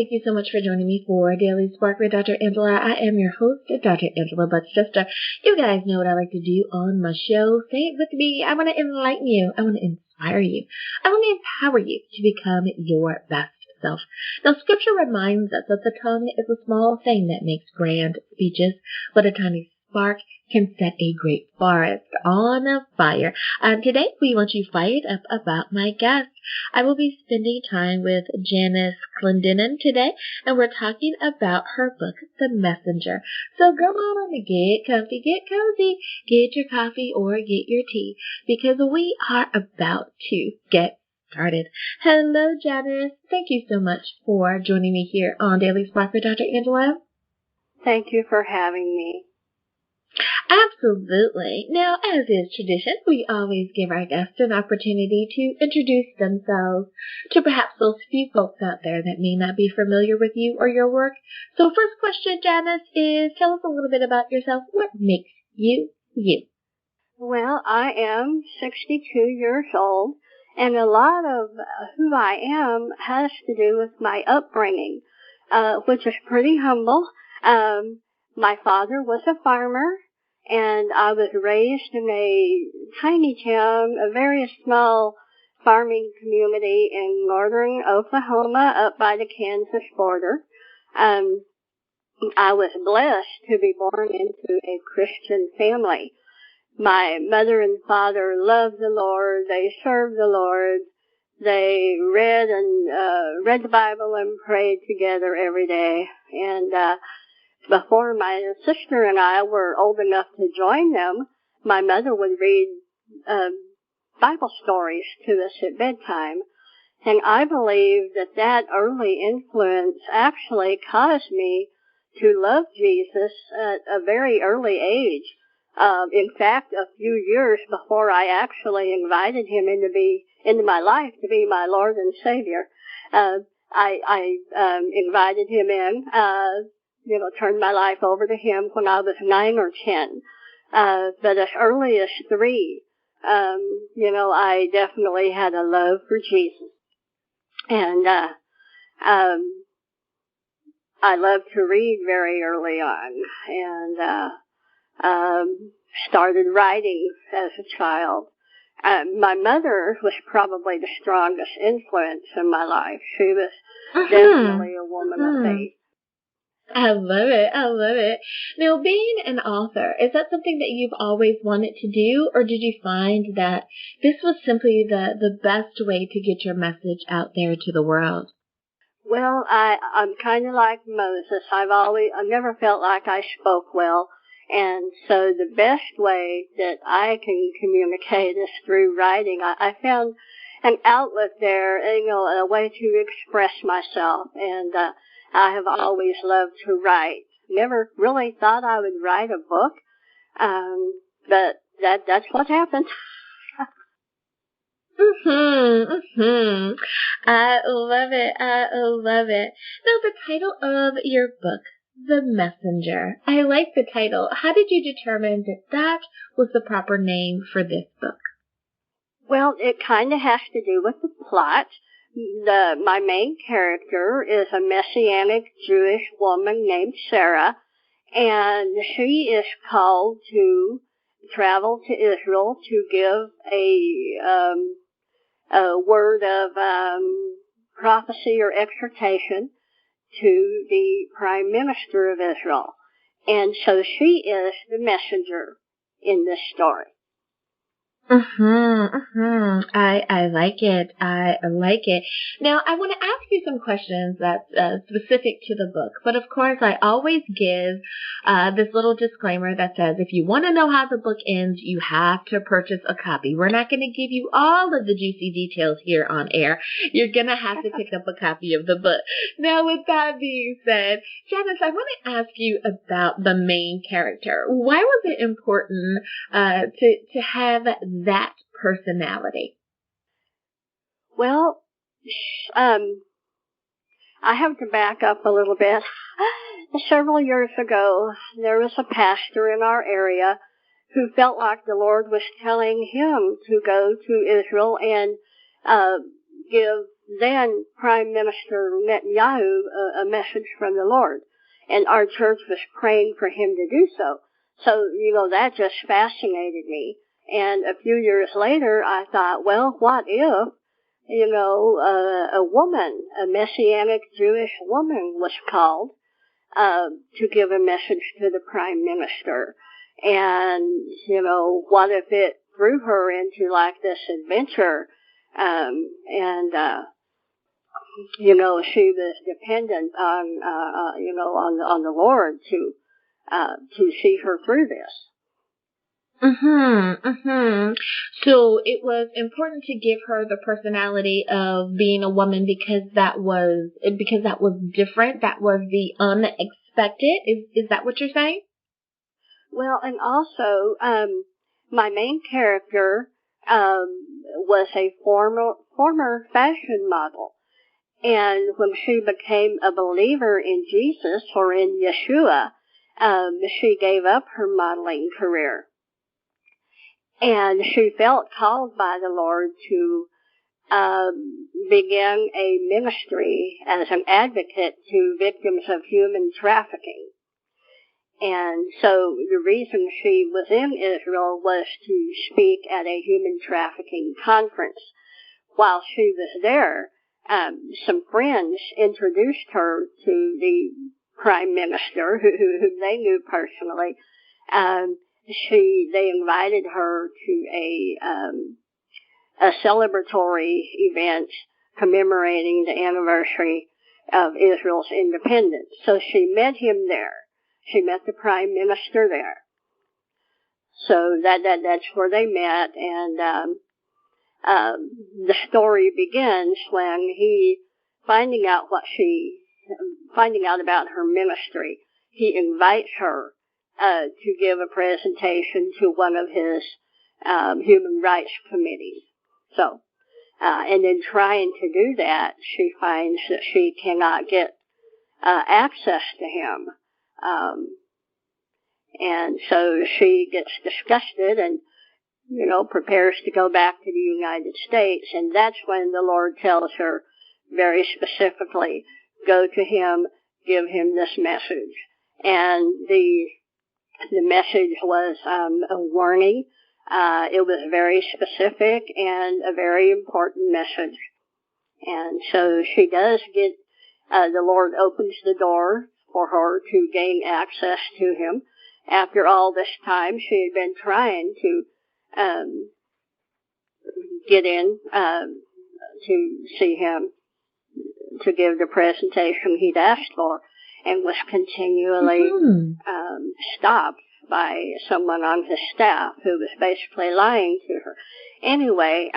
thank you so much for joining me for Daily Spark with Dr. Angela. I am your host, Dr. Angela Buckchester. You guys know what I like to do on my show. Say it with me. I want to enlighten you. I want to inspire you. I want to empower you to become your best self. Now, Scripture reminds us that the tongue is a small thing that makes grand speeches, but a tiny spark can set a great forest on fire. Today, we want you fired up about my guest. I will be spending time with Janice Clendennen today, and we're talking about her book, The Messenger. So go on and get comfy, get cozy, get your coffee or get your tea, because we are about to get started. Hello, Janice. Thank you so much for joining me here on Daily Spark with Dr. Angela. Thank you for having me. Absolutely. Now, as is tradition, we always give our guests an opportunity to introduce themselves to perhaps those few folks out there that may not be familiar with you or your work. So first question, Janice, is tell us a little bit about yourself. What makes you, you? Well, I am 62 years old, and a lot of who I am has to do with my upbringing, which is pretty humble. My father was a farmer, and I was raised in a tiny town, a very small farming community in northern Oklahoma up by the Kansas border. I was blessed to be born into a Christian family. My mother and father loved the Lord. They served the Lord. They read the Bible and prayed together every day. And before my sister and I were old enough to join them, my mother would read Bible stories to us at bedtime. And I believe that early influence actually caused me to love Jesus at a very early age. In fact, a few years before I actually invited him into my life to be my Lord and Savior, I invited him in, turned my life over to him when I was 9 or 10. But as early as 3, I definitely had a love for Jesus. And I loved to read very early on, and started writing as a child. My mother was probably the strongest influence in my life. She was definitely a woman of faith. I love it. I love it. Now, being an author, is that something that you've always wanted to do, or did you find that this was simply the best way to get your message out there to the world? Well, I'm kind of like Moses. I've never felt like I spoke well. And so the best way that I can communicate is through writing. I found an outlet there, a way to express myself. And I have always loved to write. Never really thought I would write a book, but that's what happened. I love it. I love it. Now, the title of your book, The Messenger. I like the title. How did you determine that was the proper name for this book? Well, it kind of has to do with the plot. My main character is a Messianic Jewish woman named Sarah, and she is called to travel to Israel to give a word of prophecy or exhortation to the Prime Minister of Israel. And so she is the messenger in this story. I like it. I like it. Now, I want to ask you some questions that's specific to the book. But of course, I always give this little disclaimer that says if you want to know how the book ends, you have to purchase a copy. We're not going to give you all of the juicy details here on air. You're going to have to pick up a copy of the book. Now, with that being said, Janice, I want to ask you about the main character. Why was it important to have that personality? Well, I have to back up a little bit. Several years ago, there was a pastor in our area who felt like the Lord was telling him to go to Israel and give then Prime Minister Netanyahu a message from the Lord, and our church was praying for him to do so. So, that just fascinated me. And a few years later, I thought, well, what if, a woman, a Messianic Jewish woman was called to give a message to the Prime Minister? And, what if it threw her into like this adventure, she was dependent on the Lord to see her through this. So it was important to give her the personality of being a woman because that was different. That was the unexpected. Is that what you're saying? Well, and also, my main character was a former fashion model. And when she became a believer in Jesus or in Yeshua, she gave up her modeling career. And she felt called by the Lord to begin a ministry as an advocate to victims of human trafficking. And so the reason she was in Israel was to speak at a human trafficking conference. While she was there, some friends introduced her to the Prime Minister, who they knew personally. They invited her to a celebratory event commemorating the anniversary of Israel's independence. So she met him there. She met the Prime Minister there. So that's where they met, and the story begins when he, finding out about her ministry, he invites her to give a presentation to one of his human rights committees. So, and in trying to do that, she finds that she cannot get access to him. And so she gets disgusted and, prepares to go back to the United States. And that's when the Lord tells her very specifically, go to him, give him this message. And the message was a warning. It was very specific and a very important message. And so she does get, the Lord opens the door for her to gain access to him. After all this time, she had been trying to get in to see him, to give the presentation he'd asked for, and was continually stopped by someone on his staff who was basically lying to her. Anyway,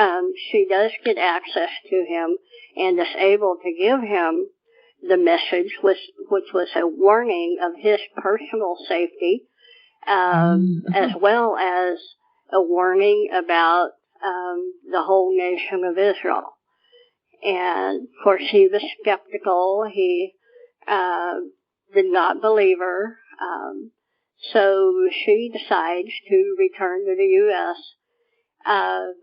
she does get access to him and is able to give him the message, which was a warning of his personal safety, as well as a warning about the whole nation of Israel. And of course he was skeptical. He did not believe her. So she decides to return to the U.S.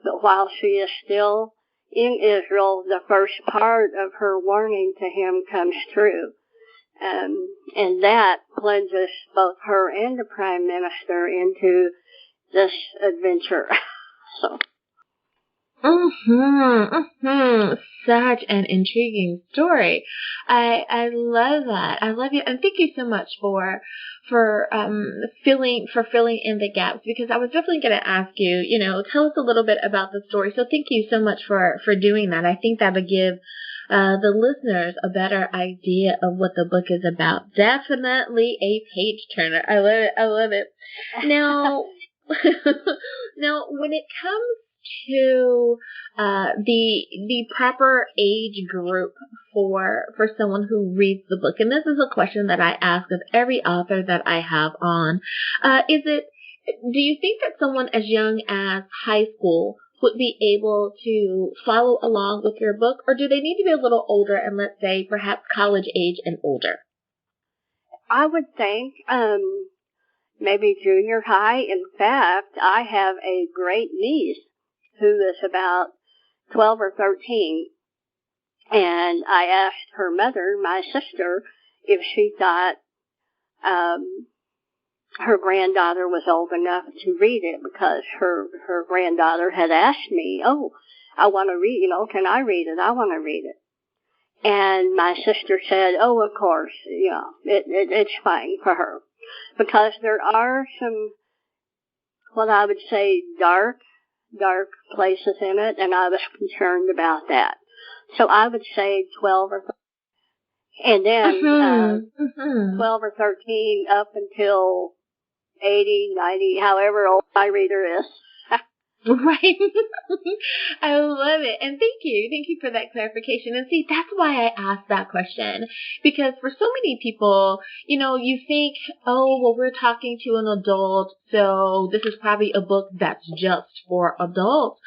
But while she is still in Israel, the first part of her warning to him comes true. And that plunges both her and the Prime Minister into this adventure. So. Such an intriguing story. I love that. I love you, and thank you so much for filling in the gaps, because I was definitely going to ask you, tell us a little bit about the story. So thank you so much for doing that. I think that would give the listeners a better idea of what the book is about. Definitely a page turner. I love it. I love it. Now, now when it comes to the proper age group for someone who reads the book, and this is a question that I ask of every author that I have on, do you think that someone as young as high school would be able to follow along with your book, or do they need to be a little older, and let's say perhaps college age and older? I would think maybe junior high. In fact, I have a great niece who is about 12 or 13, And I asked her mother, my sister, if she thought her granddaughter was old enough to read it, because her granddaughter had asked me, oh, I want to read, can I read it? I want to read it. And my sister said, oh, of course, it's fine for her. Because there are some, what I would say, dark places in it, and I was concerned about that. So I would say 12 or 13. And then 12 or 13 up until 80, 90, however old my reader is. Right. I love it. And thank you for that clarification. And see, that's why I asked that question, because for so many people, you think, oh, well, we're talking to an adult, so this is probably a book that's just for adults.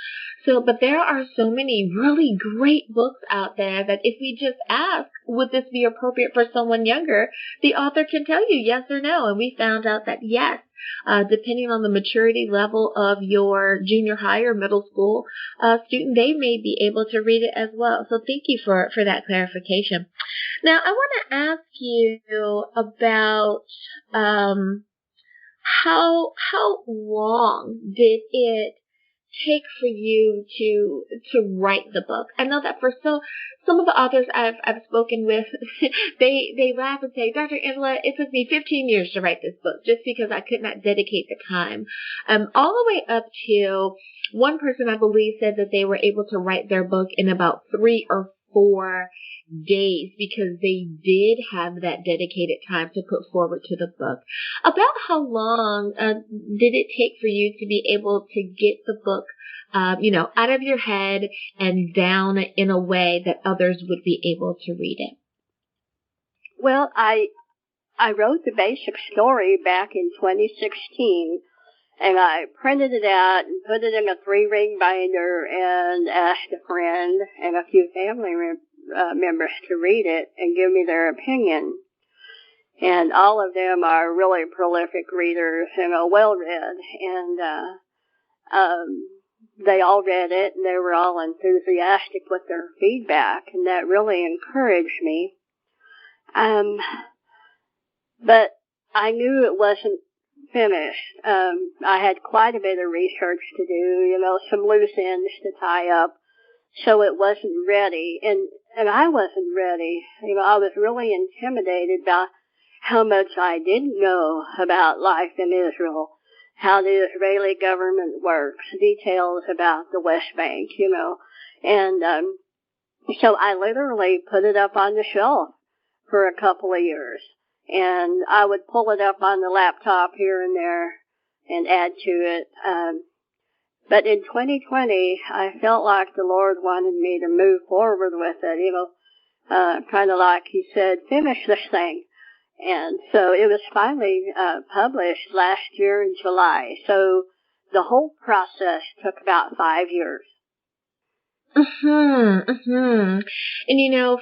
But there are so many really great books out there that if we just ask, would this be appropriate for someone younger, the author can tell you yes or no. And we found out that yes, depending on the maturity level of your junior high or middle school student, they may be able to read it as well. So thank you for that clarification. Now, I want to ask you about how long did it take for you to write the book? I know that for some of the authors I've spoken with, they laugh and say, Dr. Angela, it took me 15 years to write this book just because I could not dedicate the time. All the way up to one person, I believe, said that they were able to write their book in about 3 or 4 days because they did have that dedicated time to put forward to the book. About how long did it take for you to be able to get the book out of your head and down in a way that others would be able to read it? Well, I wrote the basic story back in 2016, and I printed it out and put it in a 3-ring binder and asked a friend and a few family members to read it and give me their opinion. And all of them are really prolific readers and well-read, and they all read it, and they were all enthusiastic with their feedback, and that really encouraged me. But I knew it wasn't finished. I had quite a bit of research to do, some loose ends to tie up, so it wasn't ready, and I wasn't ready. I was really intimidated by how much I didn't know about life in Israel, how the Israeli government works, details about the West Bank, and so I literally put it up on the shelf for a couple of years, and I would pull it up on the laptop here and there and add to it. But in 2020, I felt like the Lord wanted me to move forward with it, kind of like He said, finish this thing. And so it was finally published last year in July. So the whole process took about 5 years. And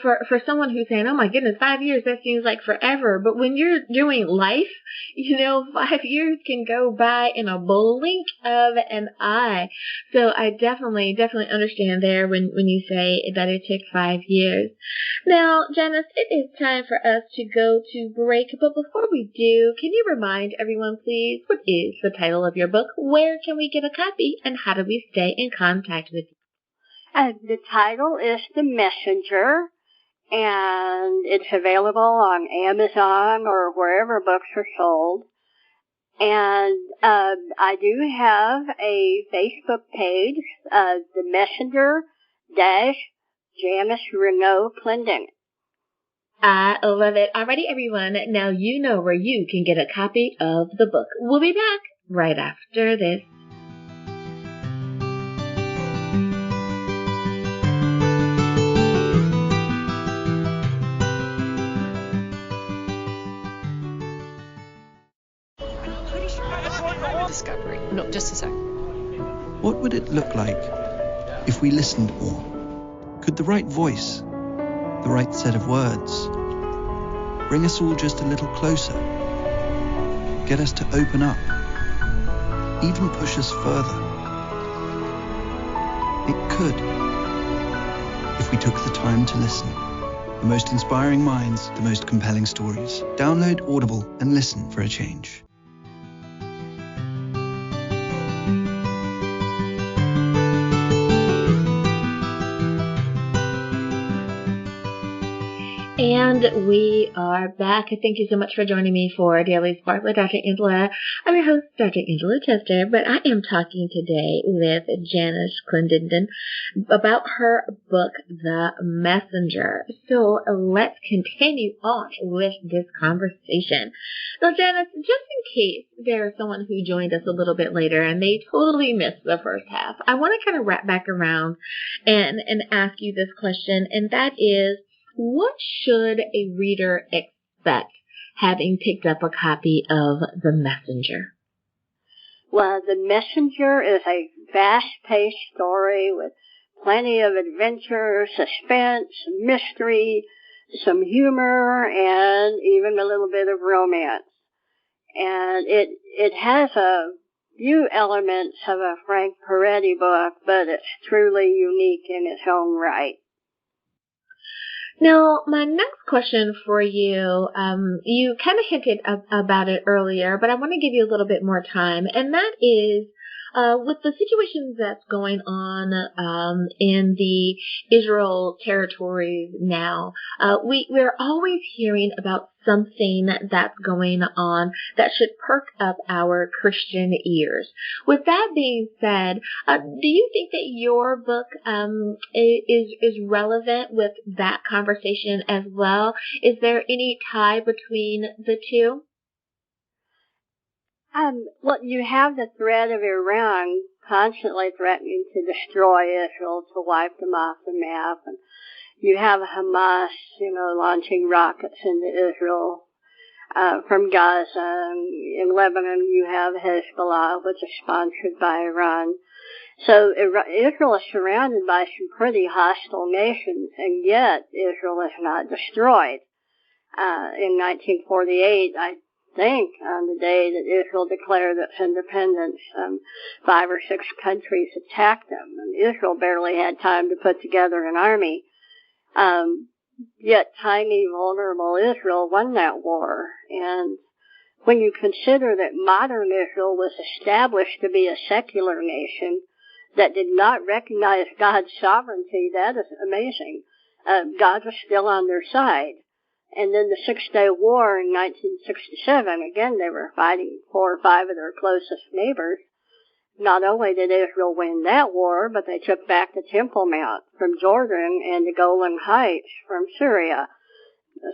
for someone who's saying, oh my goodness, 5 years, that seems like forever. But when you're doing life, 5 years can go by in a blink of an eye. So I definitely understand there when you say that it took 5 years. Now, Janice, it is time for us to go to break. But before we do, can you remind everyone, please, what is the title of your book? Where can we get a copy? And how do we stay in contact with you? The title is The Messenger, and it's available on Amazon or wherever books are sold. And I do have a Facebook page, The Messenger Janice Reneau Clendennen. I love it. Alrighty, everyone. Now you know where you can get a copy of the book. We'll be back right after this. Discovery. No, just a sec. What would it look like if we listened more? Could the right voice, the right set of words, bring us all just a little closer? Get us to open up? Even push us further? It could, if we took the time to listen. The most inspiring minds, the most compelling stories. Download Audible and listen for a change. And we are back. Thank you so much for joining me for Daily Spark with Dr. Angela. I'm your host, Dr. Angela Chester, but I am talking today with Janice Clendennen about her book, The Messenger. So let's continue on with this conversation. Now, Janice, just in case there's someone who joined us a little bit later and they totally missed the first half, I want to kind of wrap back around and ask you this question, and that is, what should a reader expect having picked up a copy of The Messenger? Well, The Messenger is a fast-paced story with plenty of adventure, suspense, mystery, some humor, and even a little bit of romance. And it has a few elements of a Frank Peretti book, but it's truly unique in its own right. Now, my next question for you, you kind of hinted about it earlier, but I want to give you a little bit more time, and that is with the situations that's going on in the Israel territories now. We're always hearing about something that's going on that should perk up our Christian ears. With that being said, do you think that your book is relevant with that conversation as well? Is there any tie between the two? Well, you have the threat of Iran constantly threatening to destroy Israel, to wipe them off the map, and you have Hamas, launching rockets into Israel from Gaza. In Lebanon, you have Hezbollah, which is sponsored by Iran. So Israel is surrounded by some pretty hostile nations, and yet Israel is not destroyed. In 1948, I think, on the day that Israel declared its independence, 5 or 6 countries attacked them, and Israel barely had time to put together an army. Yet tiny, vulnerable Israel won that war. And when you consider that modern Israel was established to be a secular nation that did not recognize God's sovereignty, that is amazing. God was still on their side. And then the Six-Day War in 1967, again, they were fighting 4 or 5 of their closest neighbors. Not only did Israel win that war, but they took back the Temple Mount from Jordan and the Golan Heights from Syria.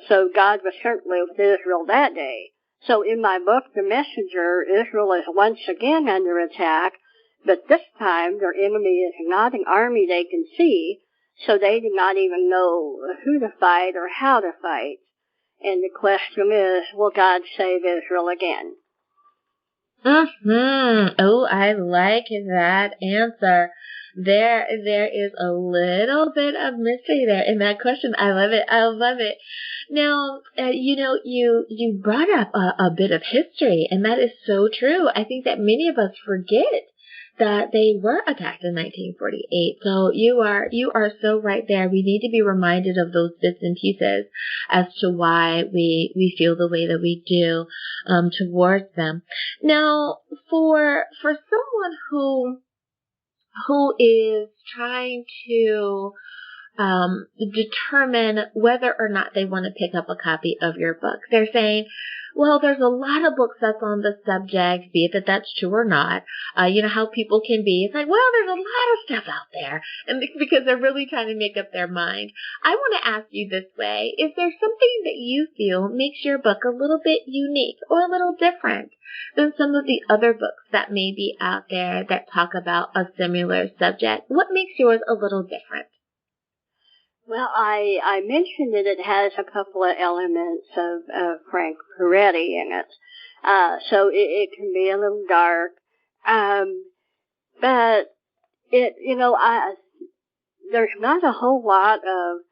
So God was certainly with Israel that day. So in my book, The Messenger, Israel is once again under attack, but this time their enemy is not an army they can see, so they do not even know who to fight or how to fight. And the question is, will God save Israel again? Oh, I like that answer. There is a little bit of mystery there in that question. I love it. I love it. Now, you brought up a bit of history, and that is so true. I think that many of us forget that they were attacked in 1948. So you are so right there. We need to be reminded of those bits and pieces as to why we feel the way that we do towards them. Now, for someone who is trying to determine whether or not they want to pick up a copy of your book, they're saying, well, there's a lot of books that's on the subject, be it that's true or not. You know how people can be. It's like, well, there's a lot of stuff out there. And because they're really trying to make up their mind. I want to ask you this way. Is there something that you feel makes your book a little bit unique or a little different than some of the other books that may be out there that talk about a similar subject? What makes yours a little different? Well, I mentioned that it has a couple of elements of Frank Peretti in it. So it can be a little dark. But there's not a whole lot of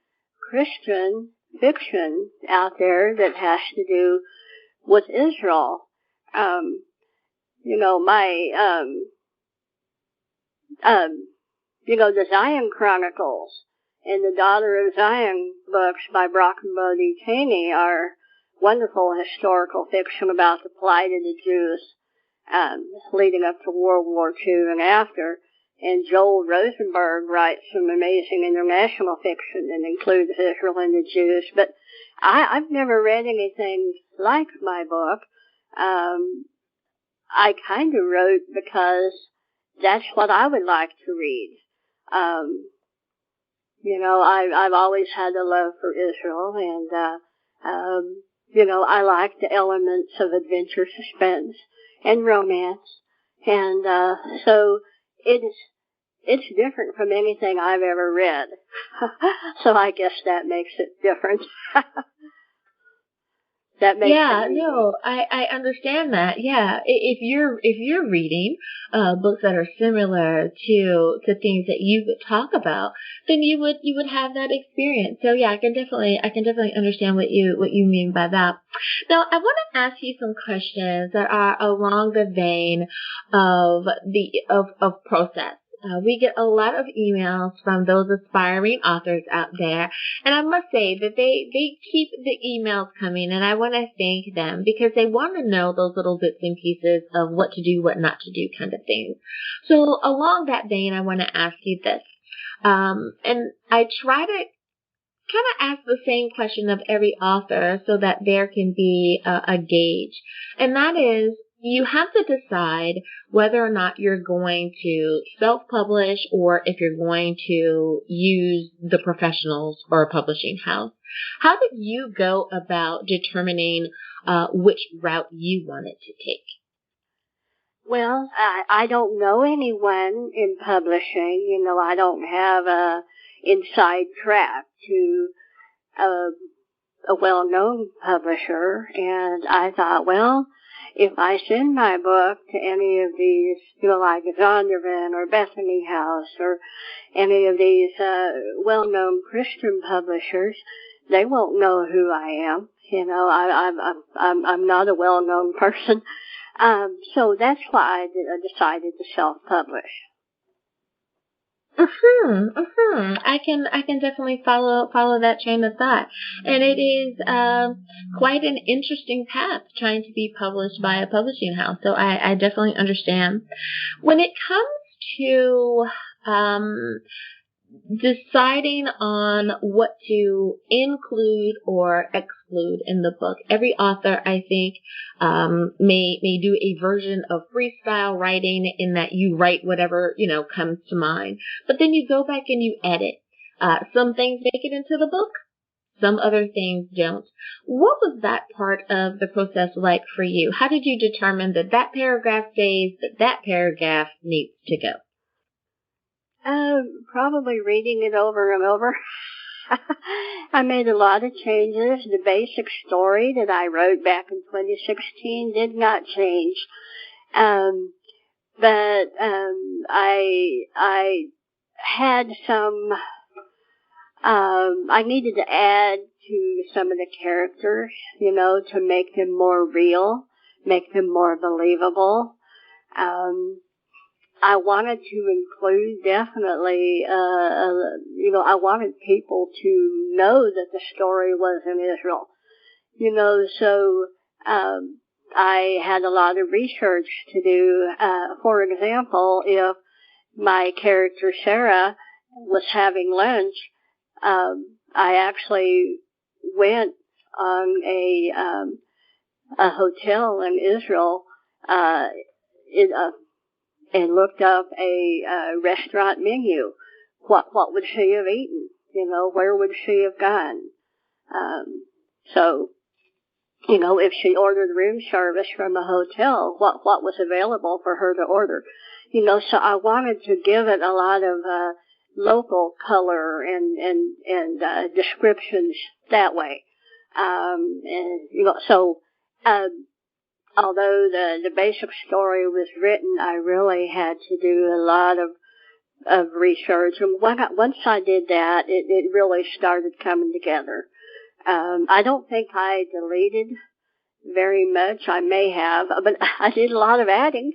Christian fiction out there that has to do with Israel. The Zion Chronicles And the Daughter of Zion books by Brock and Bodie Cheney are wonderful historical fiction about the plight of the Jews leading up to World War II and after. And Joel Rosenberg writes some amazing international fiction that includes Israel and the Jews. But I've never read anything like my book. I kind of wrote because that's what I would like to read. I've always had a love for Israel, and I like the elements of adventure, suspense, and romance, and so it's different from anything I've ever read. So I guess that makes it different. I understand that. Yeah, if you're reading books that are similar to things that you would talk about, then you would have that experience. So yeah, I can definitely understand what you mean by that. Now, I want to ask you some questions that are along the vein of process. We get a lot of emails from those aspiring authors out there, and I must say that they keep the emails coming, and I want to thank them because they want to know those little bits and pieces of what to do, what not to do kind of things. So along that vein, I want to ask you this, and I try to kind of ask the same question of every author so that there can be a gauge, and that is, you have to decide whether or not you're going to self-publish or if you're going to use the professionals or a publishing house. How did you go about determining which route you wanted to take? Well, I don't know anyone in publishing. I don't have a inside track to a well-known publisher, and I thought, well, if I send my book to any of these, like Zondervan or Bethany House or any of these well-known Christian publishers, they won't know who I am. I'm not a well-known person. So that's why I decided to self-publish. I can definitely follow that train of thought, and it is quite an interesting path trying to be published by a publishing house. So I definitely understand. When it comes to deciding on what to include or exclude in the book, every author, I think, may do a version of freestyle writing in that you write whatever, comes to mind. But then you go back and you edit. Some things make it into the book. Some other things don't. What was that part of the process like for you? How did you determine that paragraph stays, that paragraph needs to go? Probably reading it over and over. I made a lot of changes. The basic story that I wrote back in 2016 did not change. But I had some, I needed to add to some of the characters, to make them more real, make them more believable. I wanted to include definitely, I wanted people to know that the story was in Israel. So I had a lot of research to do. For example, if my character Sarah was having lunch, I actually went on a hotel in Israel, and looked up a restaurant menu. What would she have eaten? Where would she have gone? So, if she ordered room service from a hotel, what was available for her to order? So I wanted to give it a lot of local color and descriptions that way. Although the basic story was written, I really had to do a lot of research. And once I did that, it really started coming together. I don't think I deleted very much. I may have, but I did a lot of adding.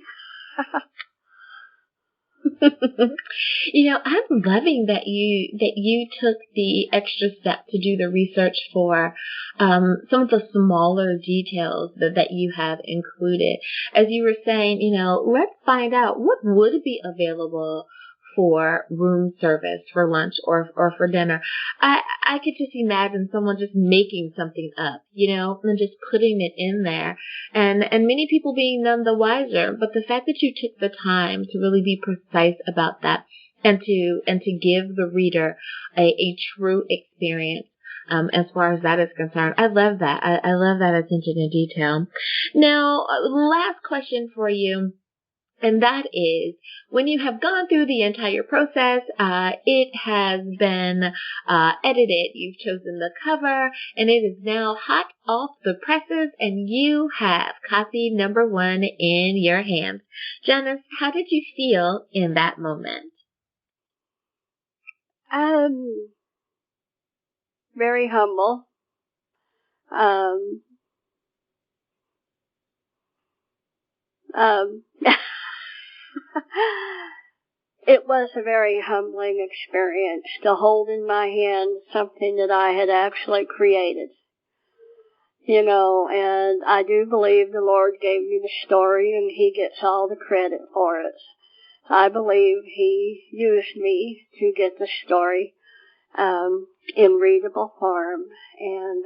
I'm loving that you took the extra step to do the research for some of the smaller details that you have included. As you were saying, let's find out what would be available for room service, for lunch, or for dinner. I could just imagine someone just making something up, and just putting it in there, and many people being none the wiser. But the fact that you took the time to really be precise about that, and to give the reader a true experience, as far as that is concerned, I love that. I love that attention to detail. Now, last question for you. And that is, when you have gone through the entire process, it has been edited, you've chosen the cover, and it is now hot off the presses, and you have copy number 1 in your hands. Janice, how did you feel in that moment? Very humble. It was a very humbling experience to hold in my hand something that I had actually created. And I do believe the Lord gave me the story and He gets all the credit for it. I believe He used me to get the story in readable form, and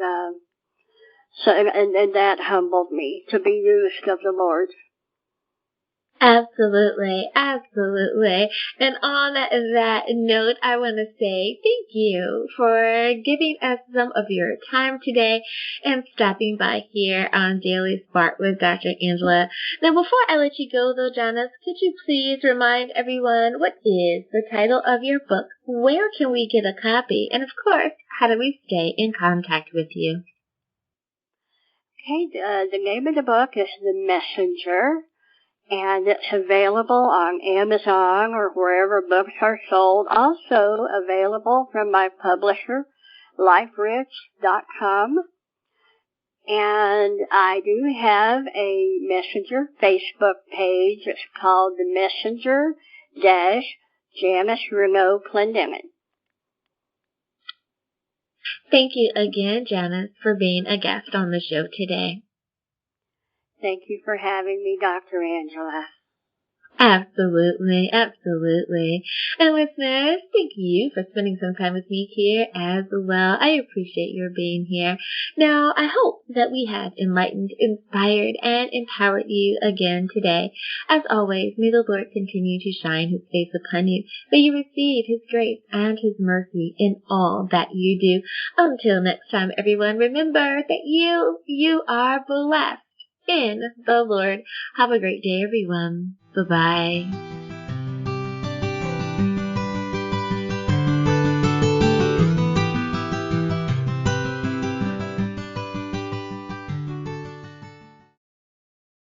and that humbled me to be used of the Lord. Absolutely, absolutely. And on that note, I want to say thank you for giving us some of your time today and stopping by here on Daily Spark with Dr. Angela. Now, before I let you go, though, Janice, could you please remind everyone what is the title of your book? Where can we get a copy? And, of course, how do we stay in contact with you? Okay, the name of the book is The Messenger. And it's available on Amazon or wherever books are sold. Also available from my publisher, liferich.com. And I do have a Messenger Facebook page. It's called The Messenger Janice Reneau Clendennen. Thank you again, Janice, for being a guest on the show today. Thank you for having me, Dr. Angela. Absolutely, absolutely. And listeners, thank you for spending some time with me here as well. I appreciate your being here. Now, I hope that we have enlightened, inspired, and empowered you again today. As always, may the Lord continue to shine His face upon you, that you receive His grace and His mercy in all that you do. Until next time, everyone, remember that you are blessed in the Lord. Have a great day, everyone. Bye-bye.